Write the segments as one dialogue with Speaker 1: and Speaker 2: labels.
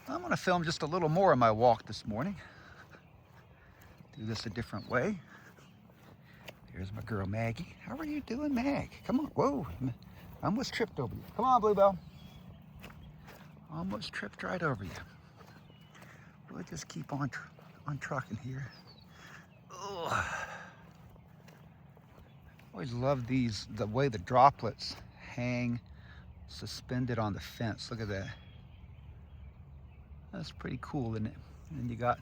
Speaker 1: I'm going to film just a little more of my walk this morning. Do this a different way. There's my girl Maggie. How are you doing, Mag? Come on. Whoa. I almost tripped over you. Come on, Bluebell. Almost tripped right over you. We'll just keep on trucking here. Ugh. Always love these, the way the droplets hang suspended on the fence. Look at that. That's pretty cool, isn't it? And you got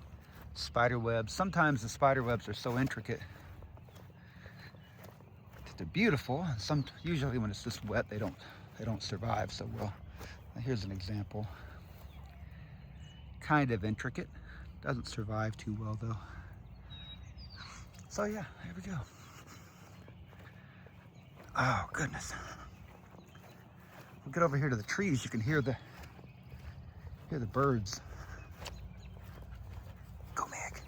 Speaker 1: spider webs. Sometimes the spider webs are so intricate. They're beautiful. Usually when it's just wet, they don't survive so well. Now here's an example. Kind of intricate. Doesn't survive too well though. So yeah, here we go. Oh goodness. We'll get over here to the trees. You can hear the birds. Go, Mag.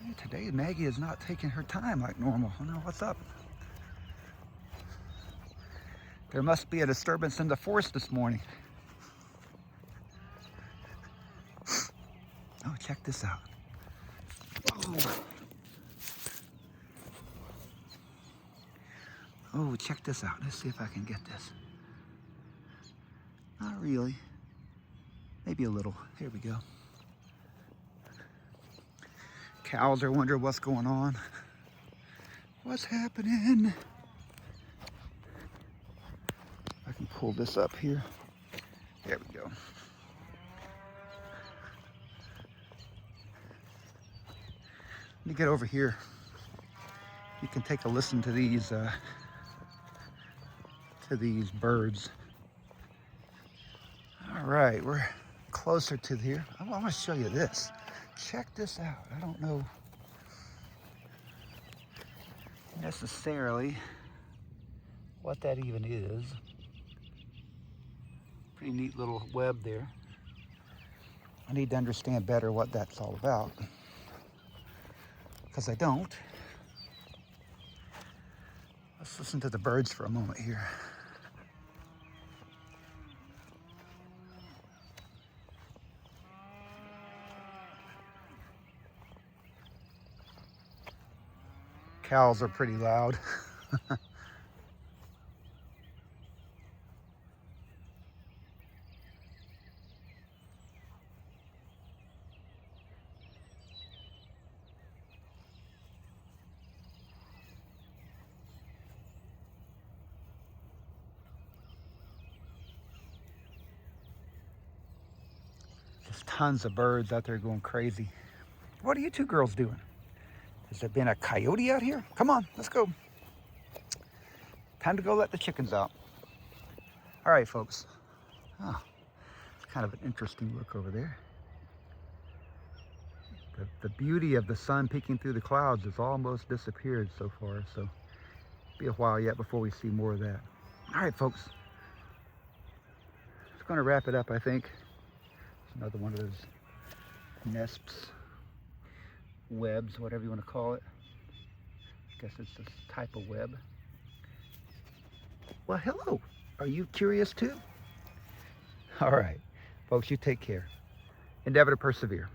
Speaker 1: Hey, today Maggie is not taking her time like normal. I don't know what's up. There must be a disturbance in the forest this morning. Oh, check this out. Oh, check this out. Let's see if I can get this. Not really. Maybe a little. Here we go. Cows are wondering what's going on. What's happening? I can pull this up here. There we go. Let me get over here. You can take a listen to these birds. All right, we're closer to here. I want to show you this. Check this out. I don't know necessarily what that even is. Pretty neat little web there. I need to understand better what that's all about, because I don't. Let's listen to the birds for a moment here. Cows are pretty loud. There's tons of birds out there going crazy. What are you two girls doing? Has there been a coyote out here? Come on, let's go. Time to go let the chickens out. All right, folks. Oh, it's kind of an interesting look over there. The beauty of the sun peeking through the clouds has almost disappeared so far, so it'll be a while yet before we see more of that. All right, folks. It's going to wrap it up, I think. It's another one of those nesps, webs, whatever you want to call it. I guess it's this type of web. Well, hello. Are you curious too? All right, folks, you take care. Endeavor to persevere.